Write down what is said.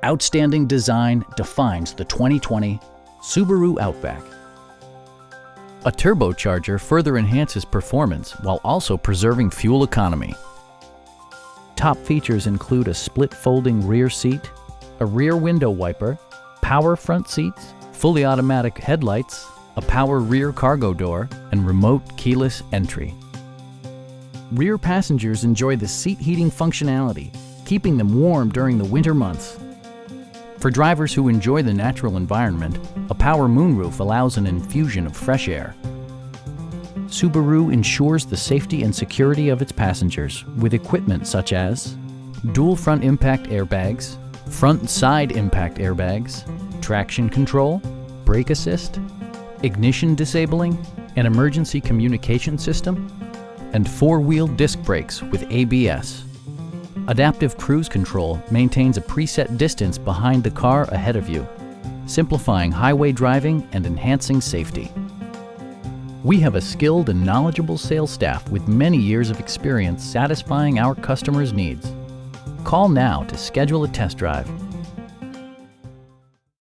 Outstanding design defines the 2020 Subaru Outback. A turbocharger further enhances performance while also preserving fuel economy. Top features include a split folding rear seat, a rear window wiper, power front seats, fully automatic headlights, a power rear cargo door, and remote keyless entry. Rear passengers enjoy the seat heating functionality, keeping them warm during the winter months. For drivers who enjoy the natural environment, a power moonroof allows an infusion of fresh air. Subaru ensures the safety and security of its passengers with equipment such as dual front impact airbags, front and side impact airbags, traction control, brake assist, ignition disabling, an emergency communication system, and four-wheel disc brakes with ABS. Adaptive Cruise Control maintains a preset distance behind the car ahead of you, simplifying highway driving and enhancing safety. We have a skilled and knowledgeable sales staff with many years of experience satisfying our customers' needs. Call now to schedule a test drive.